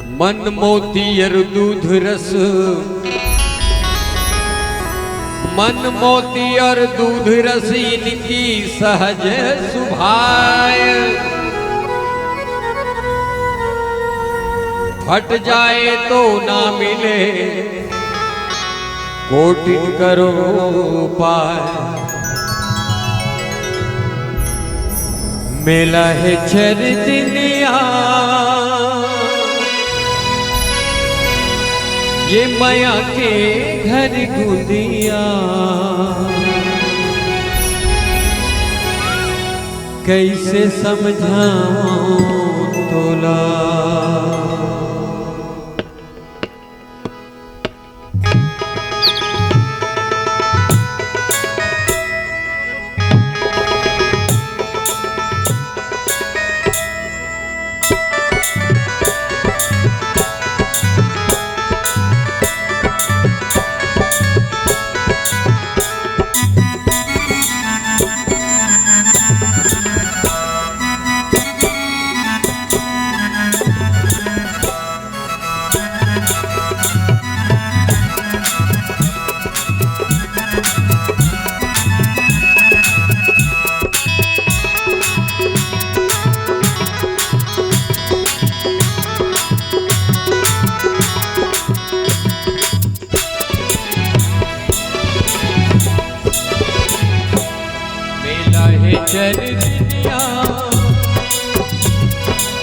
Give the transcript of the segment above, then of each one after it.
मन मोतियर दूध रस, मन मोती और दूध रस इनकी सहज सुभाय। फट जाए तो ना मिले कोटिन करो उपाय। मेला है चर दुनिया ये माया के घर गुदिया, कैसे समझाऊं तोला। चर दुनिया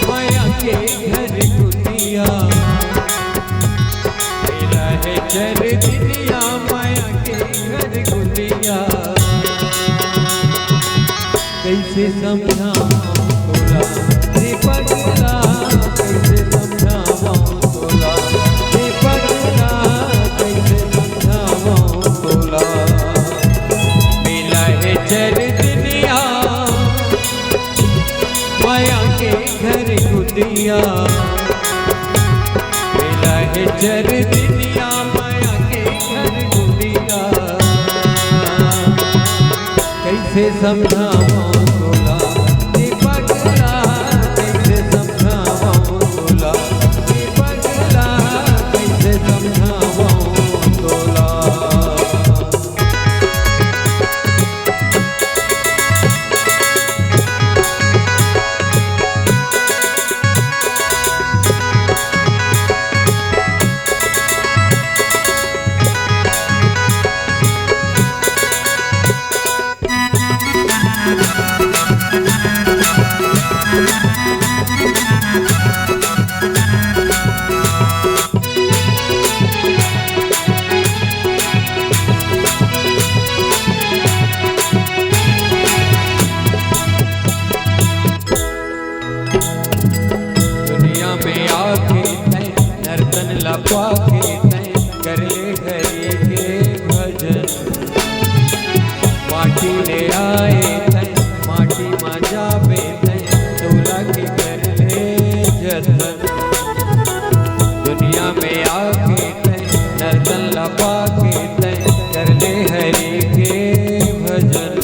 माया के घर गुदिया, मेरा है चर दुनिया माया के घर गुदिया। कैसे समझाऊं तोला रे पगला, कैसे समझाऊं तोला रे पगला, कैसे समझाऊं तोला। मेला है चर माया के घर गुदिया, मेला है चर दुनिया माया के घर गुदिया। कैसे समझाऊं तोला रे पगला, कैसे समझाऊं तोला रे पगला, कैसे समझाऊं तोला। लपा के तय कर ले हरि के भजन, माटी ले आए तय माटी मा जाबे तय तोला के कर ले जतन। दुनिया में आके तय नर्तन लपा के तय कर ले हरि के भजन,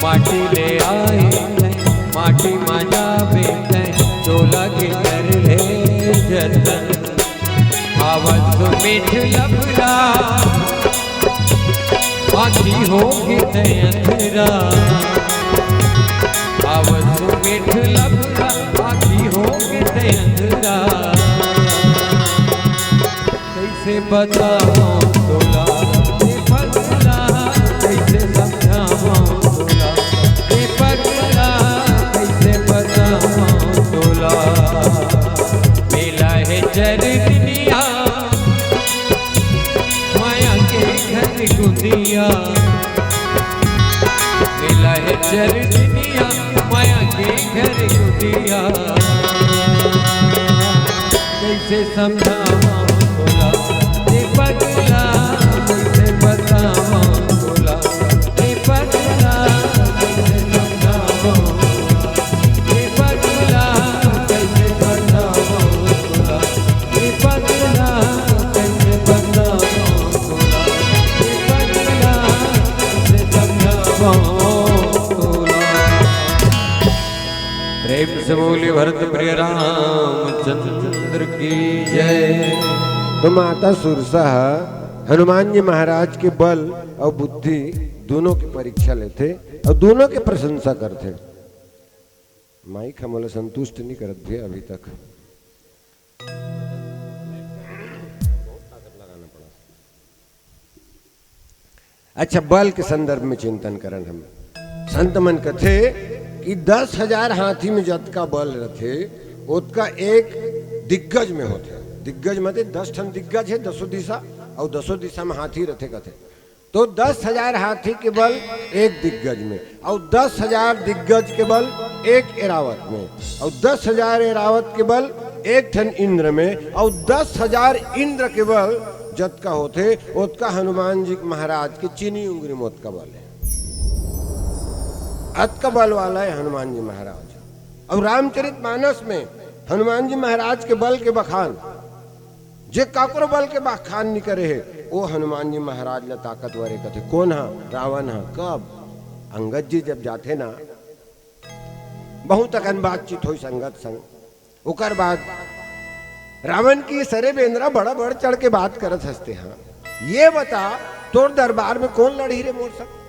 माटी ले आए तय माटी मा जाबे तय तोला के कर ले जतन। आवत मीठ लबड़ा आखी होगी तय अंधेरा, आवत मीठ लबड़ा आखी होगी तय अंधेरा। कैसे बताऊं तोला रे पगला, कैसे समझाऊं तोला रे पगला, कैसे बताऊं तोला। मेला है चर दुनिया माया के घर गुदिया, मेला है चर दुनिया माया के घर गुदिया। कैसे समझाऊं तोला रे पगला, कैसे बताऊं तोला रे पगला, कैसे समझाऊं रे पगला, कैसे बताऊं तोला रे पगला, कैसे बताऊं तोला रे पगला, कैसे समझाऊं तोला। प्रेम से बोली भरत प्रिय रामचंद्र की जय। तो माता सुरसा हनुमान जी महाराज के बल और बुद्धि दोनों की परीक्षा लेते और दोनों की प्रशंसा करते। माइक हमला संतुष्ट नहीं करत भी अभी तक। अच्छा, बल के संदर्भ में चिंतन करन हम संत मन कथे कि 10,000 हाथी में जत का बल रथे उसका एक दिग्गज में होते। दिग्गज मतलब 10 ठन दिग्गज है 10 दिशा और 10 दिशा में हाथी रथे कथे। तो 10,000 हाथी के बल एक दिग्गज में और 10,000 दिग्गज के बल एक एरावत में और 10,000 एरावत के बल एक ठन इंद्र में और 10,000 इंद्र के बल जत का होते उसका हनुमान जी महाराज की चीनी उंगली में उसका बल है। अत का बल वाला है हनुमान जी महाराज। और रामचरित मानस में हनुमान जी महाराज के बल के बखान जे काकरो बल के बखान नहीं करे है वो हनुमान जी महाराज ने ताकतवर है कथे। कौन है? रावण है। कब? अंगद जी जब जाते ना बहुत अकन बातचीत हुई संगत संग ओकर बाद रावण की सरे बेंद्रा बड़ा बढ़ चढ़ के बात करत हंसते हैं। ये बता तोर दरबार में कौन लड़ी रे मोर संग?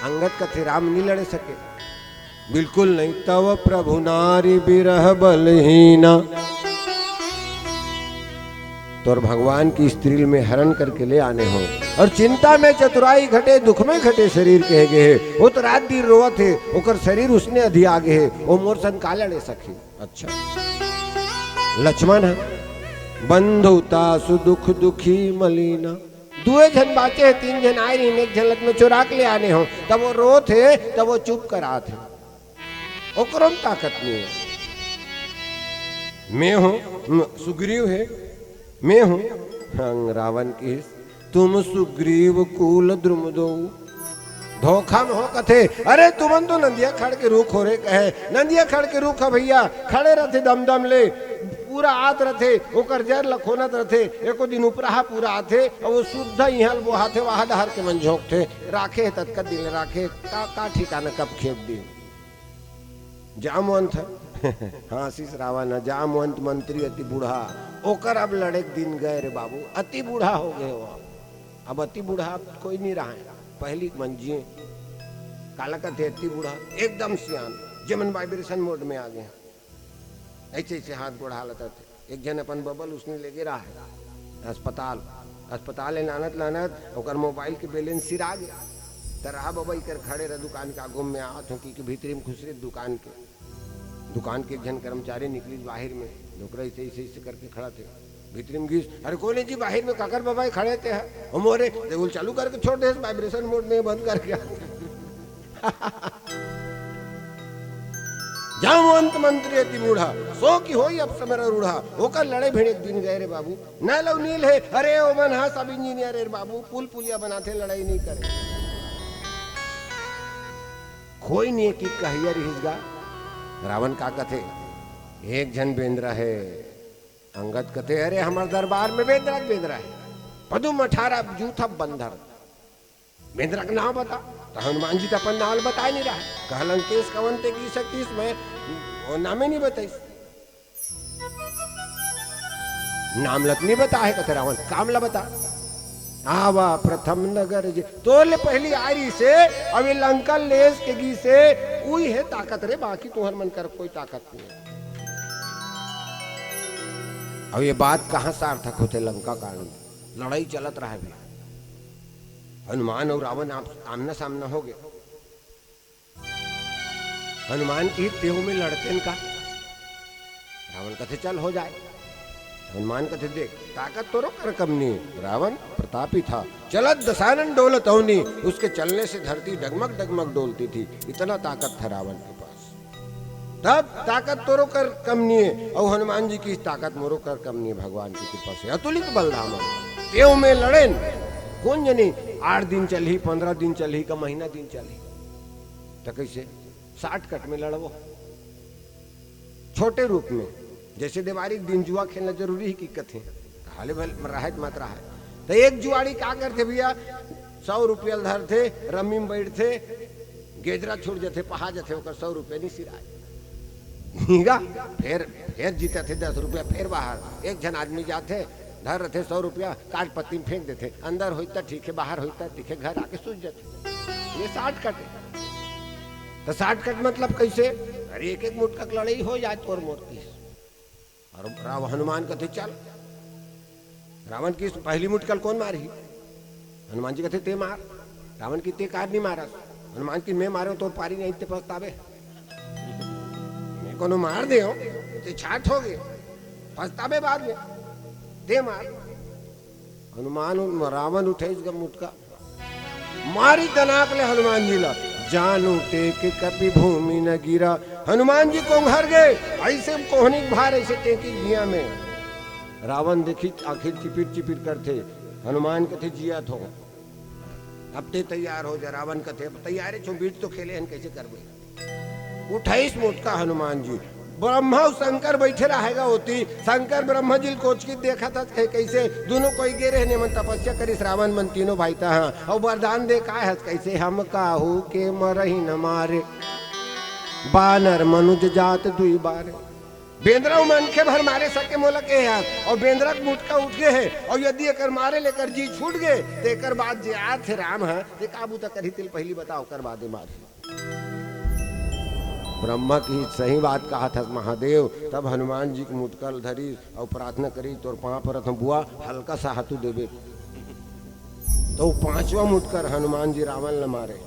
अंगद कथे राम नहीं लड़े सके। बिल्कुल नहीं। तव प्रभु नारी बिरह बलहीना, तो भगवान की स्त्री में हरण करके ले आने हो और चिंता में चतुराई घटे दुख में घटे शरीर कहे गए। वो तो रात दिन रोवत है ओकर शरीर उसने अधि आगे है वो मोर सन का लड़े सखी। अच्छा, लक्ष्मण है बंधुता सुदुख दुखी मलिना, दुए जन बाचे है 3 जन आए रही एक झलक में चुरा के ले आने हो तब वो रो थे तब वो चुप करा थे। ओकरम ताकत नहीं है। मैं हूं सुग्रीव है, मैं हूं रावण की तुम सुग्रीव कूल द्रुम दो। धोखा में हो कथे अरे तुमन तो नंदिया खड़ के रूख हो रे कहे। नंदिया खड़ के रूख भैया खड़े रहते दम दम ले पूरा आत रथे ओकर जर लखोनत रथे। एको दिन उपराहा पूरा आथे और वो शुद्ध यहाँ वो हाथे वहां डहर के मन झोंक थे राखे तत्क दिल राखे का ठिकाना कब खेप दी। जामवंत हाँ शीश रावण जामवंत मंत्री अति बूढ़ा ओकर अब लड़े दिन गए रे बाबू। अति बूढ़ा हो गए वो। अब अति बूढ़ा कोई नहीं रहा है। पहली मंजिए काला का थे अति बूढ़ा एकदम सियान जमन वाइब्रेशन मोड में आ गए। ऐसे ऐसे हाथ गोड़ा लेता थे। एक जन अपन बबल उसने ले गिरा है अस्पताल लानत लानत ओकर मोबाइल के बैलेंस सिरा गया। तो रहा बबई कर खड़े रह दुकान के आगो में आवत हो कि भीतरी में खुसरे दुकान के एक जन कर्मचारी निकली बाहर में डोकरा ऐसे ऐसे करके खड़ा थे। भीतरी में घिस अरे कोई नहीं जी बाहर में काकर बाबा खड़े थे मोरे देवल चालू करके छोड़ दे वाइब्रेशन मोड में बंद करके। जामवंत मंत्री अति बूढ़ा सो की होई अब समर रूढ़ा ओकर लड़े भिड़े दिन गए रे बाबू। न लव नील है अरे ओ मन हा सब इंजीनियर रे बाबू पुल पुलिया बनाते लड़ाई नहीं करे। कोई नहीं की कहिया रिसगा। रावण का कथे एक जन बेंद्रा है। अंगद कथे अरे हमारे दरबार में बेंद्रा है पदुम 18 जूथा बंधर। बेंद्रा का नाम बता तो हनुमान जी तो अपन नाम बता नहीं रहा है। कहा लंकेश कवन ते की सकीस में वो नामे नहीं बताइस। नाम लत नहीं बता है कथे रावण कामला बता। आवा प्रथम नगर जे तोले पहली आरी से अभी लंका लेस के गी से उई है ताकत रे बाकी तुहर मन कर कोई ताकत नहीं है। अब ये बात कहां सार्थक होते लंका कारण लड़ाई चलत रहा है। हनुमान और रावण आमना सामना हो गए। हनुमान की तेहू में लड़ते का रावण कथे चल हो जाए। हनुमान कथे देख ताकत तो कर कम नहीं। रावण प्रतापी था चलत दशानन डोलत होनी उसके चलने से धरती डगमग डगमग डोलती थी। इतना ताकत था रावण के पास। तब ताकत तोरो कर कम नहीं है और हनुमान जी की ताकत मोरो कर कम नहीं है। भगवान की कृपा से अतुलित बलधाम तेहू में लड़े कौन जनी 8 दिन चली 15 दिन चली का महीना दिन चली तो कैसे 60 कट में लड़वो छोटे रूप में। जैसे देवारी दिन जुआ खेलना जरूरी है कि कथे हाले भल राहत मत रहा है। तो एक जुआड़ी क्या करते भैया 100 रुपया धर थे रम्मी में बैठ थे गेजरा छूट जाते पहा जाते 100 रुपये नहीं सिराए। नीगा फिर जीते थे 10 रुपया, फिर बाहर एक जन आदमी जाते धर रहे 100 रुपया काट पत्ती में फेंक देते, अंदर होता ठीक है, बाहर होता ठीक है, घर आके सूझ जाते। ये 60 कट है। तो 60 कट मतलब कैसे? अरे एक एक मुठ का लड़ाई हो जाए तोर मोर की। और हनुमान कहते चल, रावण की पहली मुठकल कौन मारी? हनुमान जी कहते ते मार। रावण की ते कार नहीं मारा, हनुमान की मैं मारे तो पारी नहीं ते पछतावे, मैं कोनो मार दे हो ते छाट हो गए पछतावे बाद में, दे मार। हनुमान रावण उठे इस मुठका मारी तनाक ले हनुमान जी ला, जानू टेक कपि भूमि न गिरा। हनुमान जी को घर गए ऐसे कोहनी भार ऐसे टेकी दिया में। रावण देखी आखिर चिपिर चिपिर करते, हनुमान कथे जिया थो अब ते तैयार हो जा। रावण कथे तैयार है, बीच तो खेले हैं कैसे करबे। उठाईस मुठका हनुमान जी, ब्रह्मा और शंकर बैठे रहेगा होती। शंकर ब्रह्मा जी कोच की देखा था कैसे दोनों कोई गे रहने मन तपस्या करी, श्रावण मन तीनों भाई था। हाँ और वरदान दे का है कैसे, हम काहू के मरही न मारे, बानर मनुज जात दुई बार। बेंद्रा मन के भर मारे सके मोलक के हाथ, और बेंद्रा मुटका उठ गए है, और यदि एक मारे लेकर जी छूट गए तो एक बाद जे आत थे राम है ते काबू तक करी तिल पहली बताओ कर बादे मारे। ब्रह्मा की सही बात कहा था महादेव। तब हनुमान जी की मुटकल धरी और प्रार्थना करी, तो पाँव पर बुआ हल्का सा हाथू देवे, तो 5वां मुटकर हनुमान जी रावण न मारे।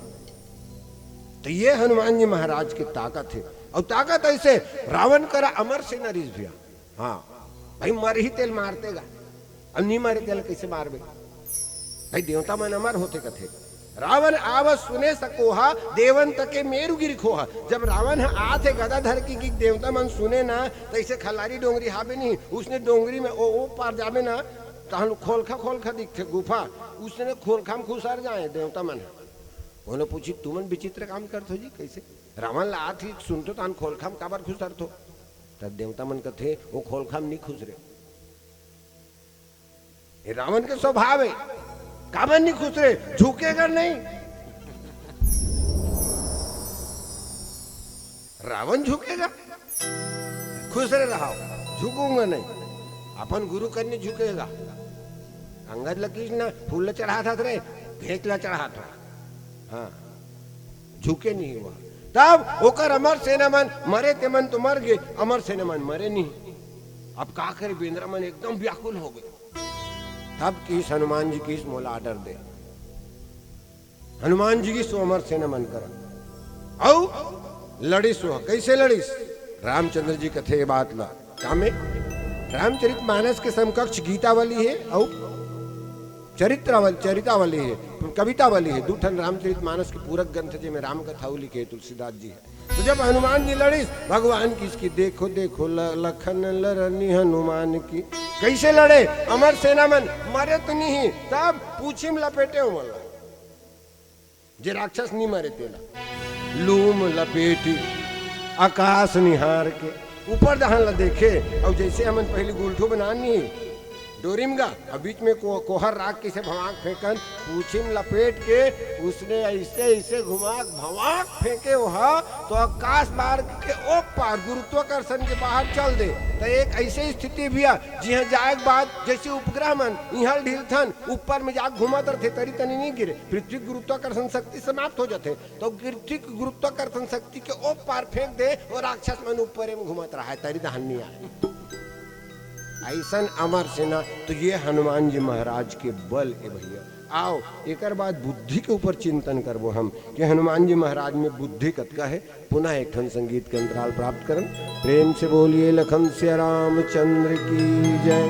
तो ये हनुमान जी महाराज की ताकत है। और ताकत ऐसे रावण करा अमर से न रिस भैया। हाँ भाई मर ही तेल मारतेगा, अब नहीं मारे तेल कैसे मारबे भाई, देवता मन अमर होते कथे। रावण आवस सुने सकोहा, देवन तके मेरु गिर खोहा। जब रावण आथे गदाधर की देवता मन सुने ना, तो ऐसे खलारी डोंगरी हावे नहीं, उसने डोंगरी में ओ पार जावे ना, तहन खोलखा दिखते गुफा, उसने खोलखा में खुसर जाए देवता मन। उन्होंने पूछी तुमन विचित्र काम करते हो जी कैसे? रावण ला आथी सुनतो तान खोलखाम काबर खुसर थो? तब देवता मन कथे वो खोलखाम नहीं खुसरे, ये रावण के स्वभाव है, काबर नहीं खुसरे, झुकेगा नहीं। रावण झुकेगा, खुसरे रहा, झुकूंगा नहीं। अपन गुरु कन्या झुकेगा। अंगद लकीज ना फूल चढ़ा था रे, भेंटला चढ़ा था, हाँ झुके नहीं हुआ। तब ओकर अमर सेना मन मरे ते मन तो मर गए, अमर सेना मन मरे नहीं। अब का करे, बेंद्रा मन एकदम व्याकुल हो गए। तब किस हनुमान जी की मोला आर्डर दे, हनुमान जी की सो अमर सेना मन करा औ लड़ीस हुआ। कैसे लड़ीस? रामचंद्र जी कथे बात ला कामे रामचरित मानस के समकक्ष गीतावली है और चरितावली है, कवितावली है। दूठन रामचरित मानस के पूरक ग्रंथ जी में राम कथा लिखे तुलसीदास जी है। तो जब हनुमान जी लड़ीस भगवान की इसकी देखो देखो लखन लरनी हनुमान की, कैसे लड़े? अमर सेना मन मरे तो नहीं, तब पूछी में लपेटे हो मला जे राक्षस नहीं मरे तेला, लूम लपेटी आकाश निहार के ऊपर दहन ला देखे। और जैसे हमन पहले गुलठू बनानी डोरीम गा, अब बीच में कोहर राख के से भवाक फेंकन, पूछिम लपेट के उसने ऐसे ऐसे घुमा भवाक फेंके वहा, तो आकाश मार्ग के ओ पार गुरुत्वाकर्षण के बाहर चल दे। तो एक ऐसी स्थिति भी जी जाए बाद जैसे उपग्रह मन इहल ढीलथन ऊपर में जाके घुमाते थे तरी तनी नहीं गिरे, पृथ्वी गुरुत्वाकर्षण शक्ति समाप्त हो जाते, तो पृथ्वी गुरुत्वाकर्षण शक्ति के ओ पार फेंक दे और राक्षस मन ऊपर में घुमत रहा है, तरी दहन नहीं आए। ऐसा अमर सेना। तो ये हनुमान जी महाराज के बल है भैया। आओ एक बाद बुद्धि के ऊपर चिंतन करबो हम कि हनुमान जी महाराज में बुद्धि कतका है। पुनः एक ठन संगीत के अंतराल प्राप्त करन। प्रेम से बोलिए लखन सिया रामचंद्र की जय।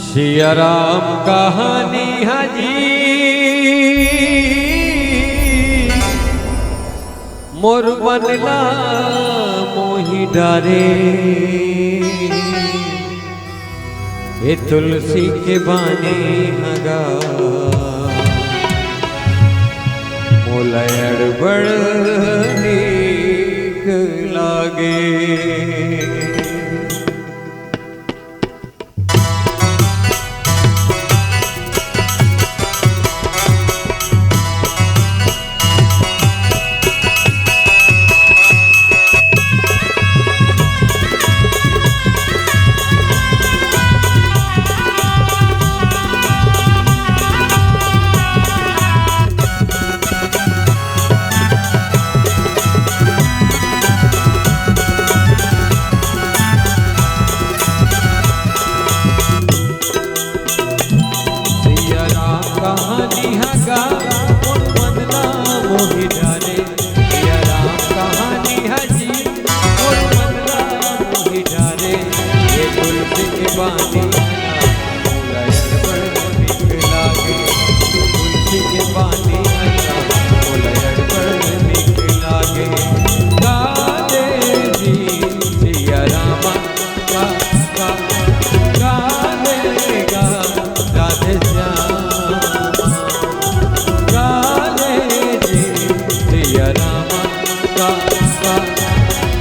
सिया राम कहानी हाजी मोर बनला मोहि डारे, ये तुलसी के बाने हगा मोलयड़ बड़ नीक लागे।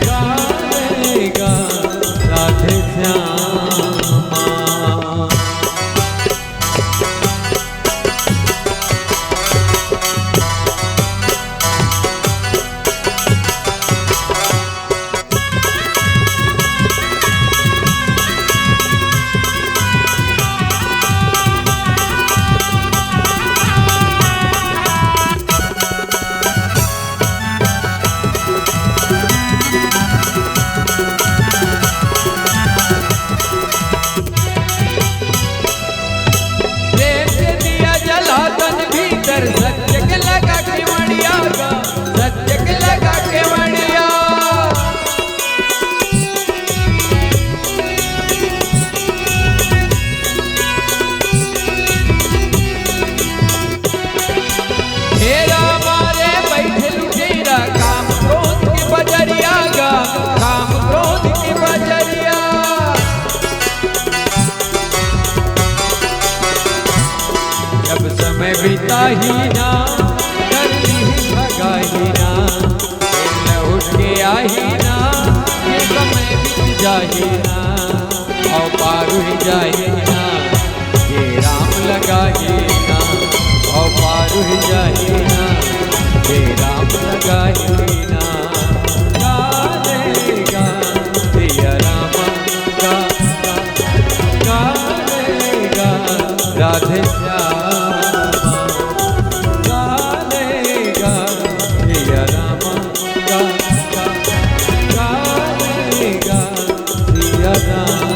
गाएगा राधे श्यामा। सत्य के लगा के मड़िया गा, सत्य के लगा के मड़िया। हेरा मारे बैठे लुटेरा काम क्रोध के बजरिया गा, काम क्रोध के बजरिया। जब समय बीता ही ना करनी भगा ही ना, लौट के आई ना, ये समय बीत जाही ना, और पार ही जाए ना, ये राम लगा ही ना, और पार ही जाए ना, ये राम लगा ही ना। गालेगा सिया रामा गा, गालेगा राधे श्यामा, गालेगा सिया रामा गा, गालेगा सिया रामा।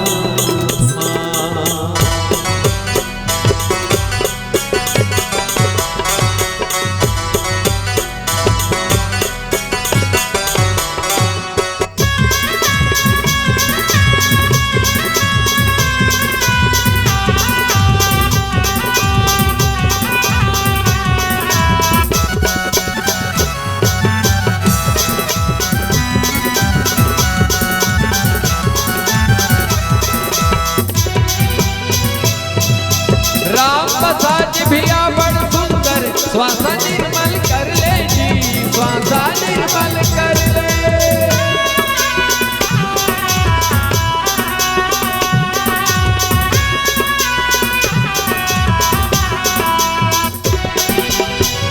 साज भिया बड़ सुंदर, श्वासा निर्मल कर ले जी, श्वासा निर्मल कर ले।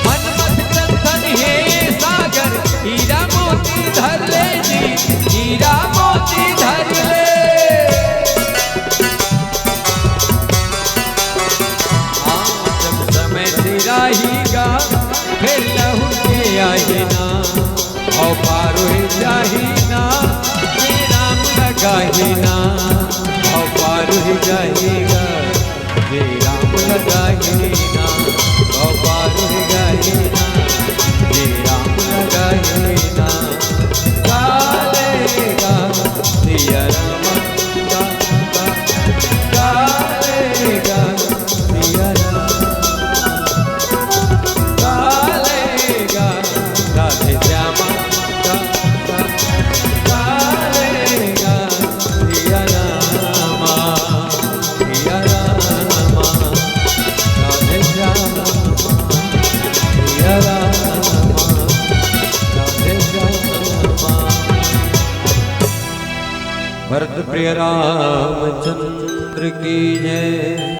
मनमत चंदन है सागर, हीरा मोती धर ले जी, हीरा मोती धर ले। जाहीगा फिर लहू के आई ना, और पार ही जाही ना, ये राम लगा ही ना, और पार ही जाहीगा, ये राम लगा ही ना, और पार ही जाही ना, ये राम लगा ही ना। गालेगा सिया रामा गा, गालेगा सिया रामा, राधे श्यामा गा, गालेगा सिया रामा, सिया रामा, राधे श्यामा, सिया रामा, राधे श्यामा। भरत प्रिय रामचंद्र की जय।